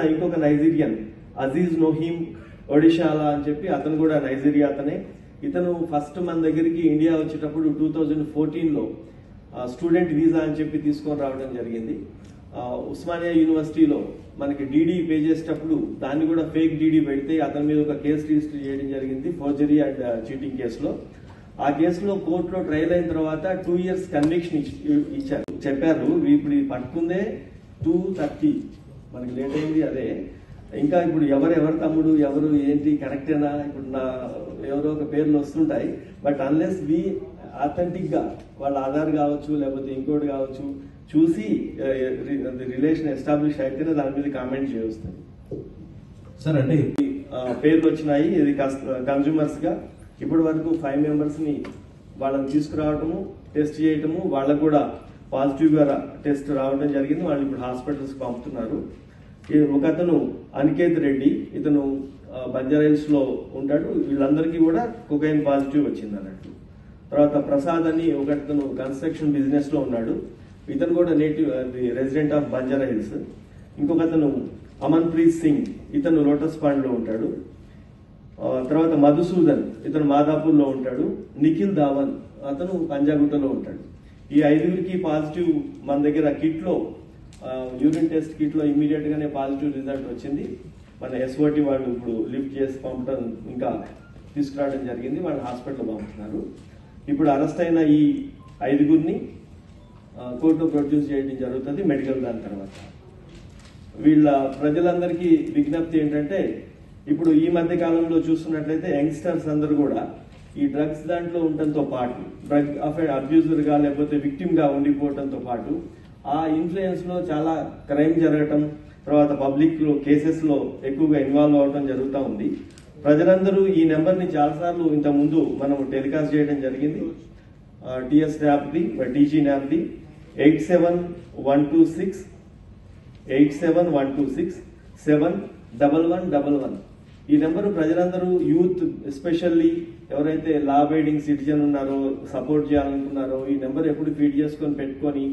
ఇంకొక నైజీరియన్ అజీజ్ నోహీమ్ ఒడిషాలా అని చెప్పి అతను కూడా నైజీరియా అతనే. ఇతను ఫస్ట్ మన దగ్గరికి ఇండియా వచ్చేటప్పుడు 2014లో స్టూడెంట్ వీసా అని చెప్పి తీసుకొని రావడం జరిగింది. ఉస్మానియా యూనివర్సిటీలో మనకి డీడీ పే చేసేటప్పుడు దాన్ని కూడా ఫేక్ డీడీ పెడితే అతని మీద ఒక కేసు రిజిస్టర్ చేయడం జరిగింది, ఫోర్జరీ అండ్ చీటింగ్ కేసులో. ఆ కేసులో కోర్టులో ట్రయల్ అయిన తర్వాత 2 years కన్విక్షన్ ఇచ్చారు. చెప్పారు ఇప్పుడు పట్టుకుందే 230, మనకి లేట్ అయింది అదే. ఇంకా ఇప్పుడు ఎవరు తమ్ముడు ఎవరు ఏంటి కరెక్టేనా, ఇప్పుడు ఎవరో ఒక పేర్లు వస్తుంటాయి. బట్ అన్లెస్ వి అథెంటిక్ గా వాళ్ళ ఆధార్ కావచ్చు లేకపోతే ఇంకోటి కావచ్చు చూసి రిలేషన్ ఎస్టాబ్లిష్ అయితేనే దాని మీద కామెంట్ చేయవస్తుంది. సార్ అంటే పేర్లు వచ్చినాయి, ఇది కన్స్యూమర్స్ గా ఇప్పటి వరకు 5 members ని వాళ్ళని తీసుకురావటము, టెస్ట్ చేయటము, వాళ్ళకు కూడా పాజిటివ్ గా టెస్ట్ రావడం జరిగింది. వాళ్ళు ఇప్పుడు హాస్పిటల్స్ పంపుతున్నారు. ఒక అతను అనికేత్ రెడ్డి, ఇతను బంజారాహిల్స్ లో ఉంటాడు. వీళ్ళందరికీ కూడా కొకైన్ పాజిటివ్ వచ్చింది అన్నట్టు. తర్వాత ప్రసాద్ అని ఒకతను కన్స్ట్రక్షన్ బిజినెస్ లో ఉన్నాడు. ఇతను కూడా నేటివ్ రెసిడెంట్ ఆఫ్ బంజారాహిల్స్. ఇంకొక అతను అమన్ ప్రీత్ సింగ్, ఇతను లోటస్ పాండ్ లో ఉంటాడు. తర్వాత మధుసూదన్, ఇతను మాదాపూర్ లో ఉంటాడు. నిఖిల్ ధావన్, అతను పంజాగుట్టలో ఉంటాడు. ఈ 5గురికి పాజిటివ్ మన దగ్గర కిట్ లో యూరిన్ టెస్ట్ కిట్ లో ఇమీడియట్ గానే పాజిటివ్ రిజల్ట్ వచ్చింది. మన ఎస్ఓటి వాళ్ళు ఇప్పుడు లిఫ్ట్ చేసి పంపడం ఇంకా తీసుకురావడం జరిగింది. వాళ్ళు హాస్పిటల్ పంపుతున్నారు. ఇప్పుడు అరెస్ట్ అయిన ఈ 5గురిని కోర్టులో ప్రొడ్యూస్ చేయడం జరుగుతుంది మెడికల్ దాని తర్వాత. వీళ్ళ ప్రజలందరికీ విజ్ఞప్తి ఏంటంటే, ఇప్పుడు ఈ మధ్య కాలంలో చూస్తున్నట్లయితే యంగ్స్టర్స్ అందరూ కూడా ఈ డ్రగ్స్ దాంట్లో ఉండటంతో పాటు డ్రగ్ అబ్యూజర్ గా లేకపోతే విక్టిమ్ గా ఉండిపోవడంతో పాటు ఆ ఇన్ఫ్లుయెన్స్ లో చాలా క్రైమ్ జరగటం, తర్వాత పబ్లిక్ లో కేసెస్ లో ఎక్కువగా ఇన్వాల్వ్ అవడం జరుగుతూ ఉంది. ప్రజలందరూ ఈ నెంబర్ ని చాలాసార్లు ఇంత ముందు మనం టెలికాస్ట్ చేయడం జరిగింది. టీఎస్ న్యాప్ది టీజీ న్యాప్ది 8712671111 ఈ నెంబరు ప్రజలందరూ యూత్ ఎస్పెషల్లీ ఎవరైతే లా అబైడింగ్ సిటిజన్ ఉన్నారో సపోర్ట్ చేయాలనుకున్నారో ఈ నెంబర్ ఎప్పుడు ఫీడ్ చేసుకొని పెట్టుకొని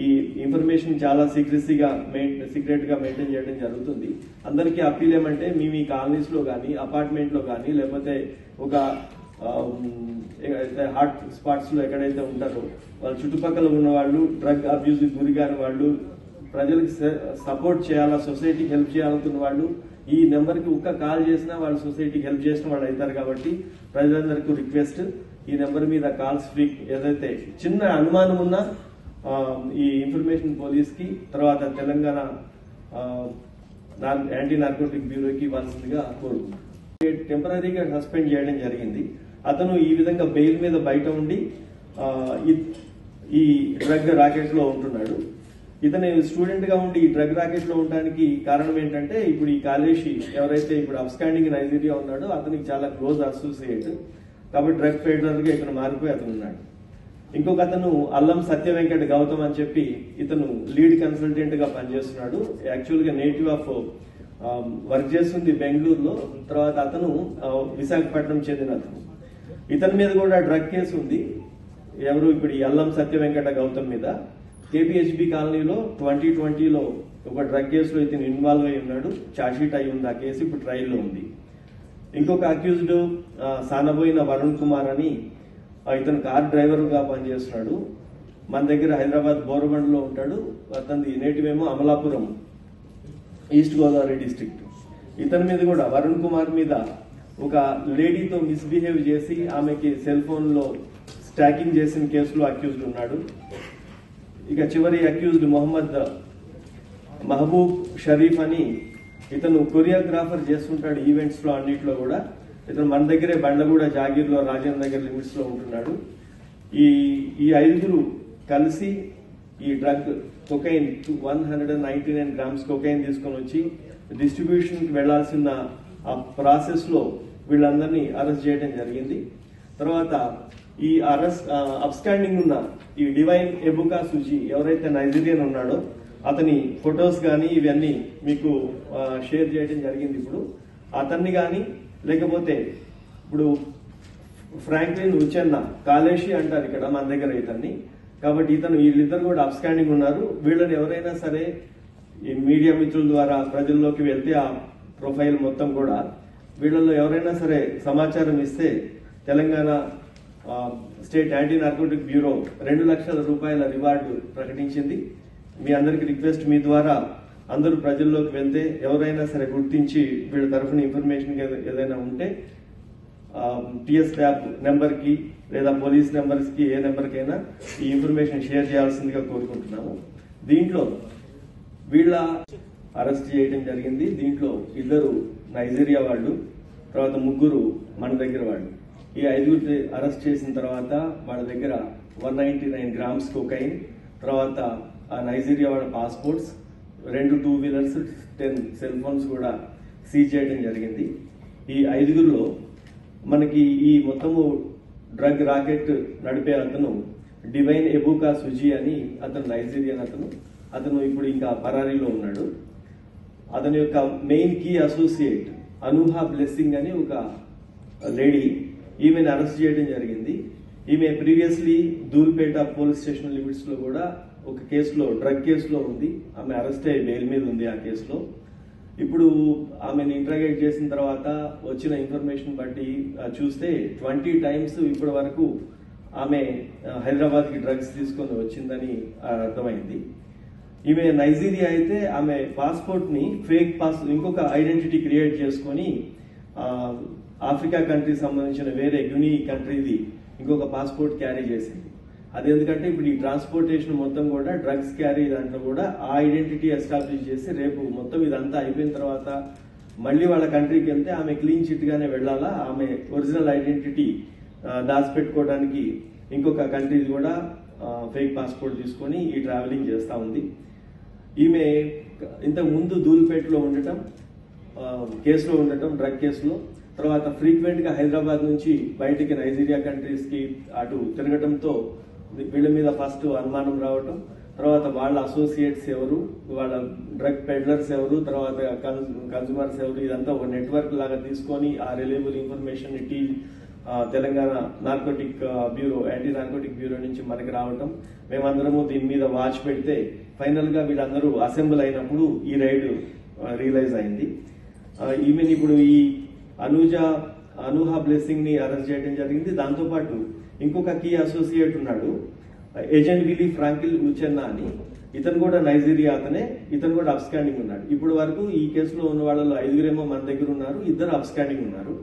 ఈ ఇన్ఫర్మేషన్ చాలా సీక్రెట్ గా మెయింటైన్ చేయడం జరుగుతుంది. అందరికీ అప్పీల్ ఏమంటే మీ కాలనీస్ లో కానీ అపార్ట్మెంట్ లో కానీ లేకపోతే ఒక హాట్ స్పాట్స్ లో ఎక్కడైతే ఉంటారో వాళ్ళ చుట్టుపక్కల ఉన్న వాళ్ళు డ్రగ్ అబ్యూజ్ గురి కాని వాళ్ళు ప్రజలకు సపోర్ట్ చేయాలా, సొసైటీకి హెల్ప్ చేయాలనుకున్న వాళ్ళు ఈ నెంబర్ కి ఒక్క కాల్ చేసినా వాళ్ళు సొసైటీకి హెల్ప్ చేసిన వాళ్ళు అవుతారు. కాబట్టి ప్రజలందరికీ రిక్వెస్ట్, ఈ నెంబర్ మీద కాల్స్ ఫ్రీ, ఏదైతే చిన్న అనుమానం ఉన్నా ఈ ఇన్ఫర్మేషన్ పోలీస్ కి తర్వాత తెలంగాణ యాంటీ నార్కోటిక్ బ్యూరోకి ఇవ్వాల్సిందిగా కోరుకుంటున్నాను. టెంపరీగా సస్పెండ్ చేయడం జరిగింది. అతను ఈ విధంగా బెయిల్ మీద బయట ఉండి ఈ డ్రగ్ రాకెట్ లో ఉంటున్నాడు. ఇతను స్టూడెంట్ గా ఉండి ఈ డ్రగ్ రాకెట్ లో ఉండడానికి కారణం ఏంటంటే, ఇప్పుడు ఈ కాలేషి ఎవరైతే ఇప్పుడు అబ్స్కాండింగ్ నైజీరియా ఉన్నాడో అతనికి చాలా క్లోజ్ అసోసియేట్ కాబట్టి డ్రగ్ ఫెడరల్ గా ఇతను మారిపోయి అతను ఉన్నాడు. ఇంకొక అతను అల్లం సత్య వెంకట గౌతమ్ అని చెప్పి ఇతను లీడ్ కన్సల్టెంట్ గా పనిచేస్తున్నాడు. యాక్చువల్ గా నేటివ్ ఆఫ్ వర్క్ చేస్తుంది బెంగళూరులో. తర్వాత అతను విశాఖపట్నం చెందిన అతను. ఇతని మీద కూడా డ్రగ్ కేసు ఉంది. ఎవరు ఇప్పుడు ఈ అల్లం సత్య వెంకట గౌతమ్ మీద కేపీహెచ్బి కాలనీలో 2020లో ఒక డ్రగ్ కేసులో ఇతను ఇన్వాల్వ్ అయి ఉన్నాడు. చార్జ్షీట్ అయి ఉంది. ఆ కేసు ఇప్పుడు ట్రయల్లో ఉంది. ఇంకొక అక్యూజ్డ్ సానబోయిన వరుణ్ కుమార్ అని ఇతను కార్ డ్రైవర్ గా పనిచేస్తున్నాడు. మన దగ్గర హైదరాబాద్ బోరబండ్లో ఉంటాడు. అతని నేటివ్ ఏమో అమలాపురం, ఈస్ట్ గోదావరి డిస్ట్రిక్ట్. ఇతని మీద కూడా వరుణ్ కుమార్ మీద ఒక లేడీతో మిస్బిహేవ్ చేసి ఆమెకి సెల్ ఫోన్ లో స్టాకింగ్ చేసిన కేసులో అక్యూజ్డ్ ఉన్నాడు. ఇక చివరి అక్యూజ్డ్ మొహమ్మద్ మహబూబ్ షరీఫ్ అని ఇతను కొరియోగ్రాఫర్ చేస్తుంటాడు ఈవెంట్స్ లో అన్నిట్లో కూడా. ఇతను మన దగ్గరే బండ్లగూడ జాగీర్లో రాజేంద్ర నగర్ లిమిట్స్ లో ఉంటున్నాడు. ఈ 5గురు కలిసి ఈ డ్రగ్ కొకైన్ 199 grams కొకైన్ తీసుకొని వచ్చి డిస్ట్రిబ్యూషన్ కి వెళ్లాల్సిన ఆ ప్రాసెస్ లో వీళ్ళందరినీ అరెస్ట్ చేయడం జరిగింది. తర్వాత ఈ అబ్స్కాండింగ్ ఉన్న ఈ డివైన్ ఎబుకా సుజీ ఎవరైతే నైజీరియన్ ఉన్నాడో అతని ఫొటోస్ కానీ ఇవన్నీ మీకు షేర్ చేయడం జరిగింది. ఇప్పుడు అతన్ని కానీ లేకపోతే ఇప్పుడు ఫ్రాంక్లిన్ ఉచెన్న కాలేషి అంటారు ఇక్కడ మన దగ్గర ఇతన్ని. కాబట్టి వీళ్ళిద్దరు కూడా అబ్స్కాండింగ్ ఉన్నారు. వీళ్ళని ఎవరైనా సరే ఈ మీడియా మిత్రుల ద్వారా ప్రజల్లోకి వెళ్తే ఆ ప్రొఫైల్ మొత్తం కూడా వీళ్ళల్లో ఎవరైనా సరే సమాచారం ఇస్తే Telangana state anti narcotic bureau 2 లక్షల రూపాయల రివార్డు ప్రకటించింది. మీ అందరికి రిక్వెస్ట్, మీ ద్వారా అందరూ ప్రజల్లోకి వెళ్తే ఎవరైనా సరే గుర్తించి వీళ్ళ తరఫున ఇన్ఫర్మేషన్ ఏదైనా ఉంటే టిఎస్ ట్యాబ్ నెంబర్కి లేదా పోలీస్ నెంబర్స్కి ఏ నెంబర్కైనా ఈ ఇన్ఫర్మేషన్ షేర్ చేయాల్సిందిగా కోరుకుంటున్నాము. దీంట్లో వీళ్ళ అరెస్ట్ చేయడం జరిగింది. దీంట్లో 2 నైజీరియా వాళ్ళు, తర్వాత 3 మన దగ్గర వాళ్ళు. ఈ 5 అరెస్ట్ చేసిన తర్వాత వాళ్ళ దగ్గర 199 గ్రామ్స్ కోకైన్, తర్వాత ఆ నైజీరియా వాళ్ళ పాస్పోర్ట్స్, 2 2 వీలర్స్, 10 సెల్ ఫోన్స్ కూడా సీజ్ చేయడం జరిగింది. ఈ 5లో మనకి ఈ మొత్తము డ్రగ్ రాకెట్ నడిపే అతను డివైన్ ఎబుకా సుజీ అని అతను నైజీరియన్ అతను ఇప్పుడు ఇంకా పరారీలో ఉన్నాడు. అతని యొక్క మెయిన్ కీ అసోసియేట్ అనూహా బ్లెస్సింగ్ అని ఒక లేడీ, ఈమెను అరెస్ట్ చేయడం జరిగింది. ఈమె previously Dhoolpet police station limits లో కూడా ఒక కేసులో, డ్రగ్ కేసులో ఉంది. ఆమె అరెస్ట్ అయ్యి బెయిల్ మీద ఉంది ఆ కేసులో. ఇప్పుడు ఆమెను ఇంట్రాగేట్ చేసిన తర్వాత వచ్చిన ఇన్ఫర్మేషన్ బట్టి చూస్తే 20 టైమ్స్ ఇప్పటి వరకు ఆమె హైదరాబాద్ కి డ్రగ్స్ తీసుకొని వచ్చిందని అర్థమైంది. ఈమె నైజీరియా అయితే ఆమె పాస్పోర్ట్ ని ఫేక్ ఇంకొక ఐడెంటిటీ క్రియేట్ చేసుకొని ఆఫ్రికా కంట్రీ సంబంధించిన వేరే గినీ కంట్రీది ఇంకొక పాస్పోర్ట్ క్యారీ చేసింది. అది ఎందుకంటే ఇప్పుడు ఈ ట్రాన్స్పోర్టేషన్ మొత్తం కూడా డ్రగ్స్ క్యారీ దాంట్లో కూడా ఆ ఐడెంటిటీ ఎస్టాబ్లిష్ చేసి రేపు మొత్తం ఇదంతా అయిపోయిన తర్వాత మళ్ళీ వాళ్ళ కంట్రీకి వెళ్తే ఆమె క్లీన్ చిట్ గానే వెళ్లాలా, ఆమె ఒరిజినల్ ఐడెంటిటీ దాచిపెట్టుకోవడానికి ఇంకొక కంట్రీది కూడా ఫేక్ పాస్పోర్ట్ తీసుకొని ఈ ట్రావెలింగ్ చేస్తా ఉంది. ఈమె ఇంతకు ముందు ధూల్పేటలో ఉండటం, కేసులో ఉండటం, డ్రగ్ కేసులో, తర్వాత ఫ్రీక్వెంట్ గా హైదరాబాద్ నుంచి బయటికి నైజీరియా కంట్రీస్ కి అటు తిరగటంతో వీళ్ళ మీద ఫస్ట్ అనుమానం రావటం, తర్వాత వాళ్ళ అసోసియేట్స్ ఎవరు, వాళ్ళ డ్రగ్ పెడ్లర్స్ ఎవరు, తర్వాత కన్స్యూమర్స్ ఎవరు, ఇదంతా ఒక నెట్వర్క్ లాగా తీసుకొని ఆ reliable information Telangana narcotic bureau, anti narcotic bureau నుంచి మనకి రావటం, మేమందరము దీని మీద వాచ్ పెడితే ఫైనల్ గా వీళ్ళందరూ అసెంబ్ల్ అయినప్పుడు ఈ రైడ్ రియలైజ్ అయింది. ఈమెను ఇప్పుడు ఈ అనూహా బ్లెస్సింగ్ ని అరెస్ట్ చేయడం జరిగింది. దాంతోపాటు ఇంకొక కీ అసోసియేట్ ఉన్నాడు, ఏజెంట్ విలీ ఫ్రాంకిల్ ఉచెన్నా అని. ఇతను కూడా నైజీరియా అతనే, ఇతను కూడా అబ్స్కాండింగ్ ఉన్నాడు. ఇప్పుడు వరకు ఈ కేసులో ఉన్న వాళ్ళలో 5 మన దగ్గర ఉన్నారు, 2 అబ్స్కాండింగ్ ఉన్నారు.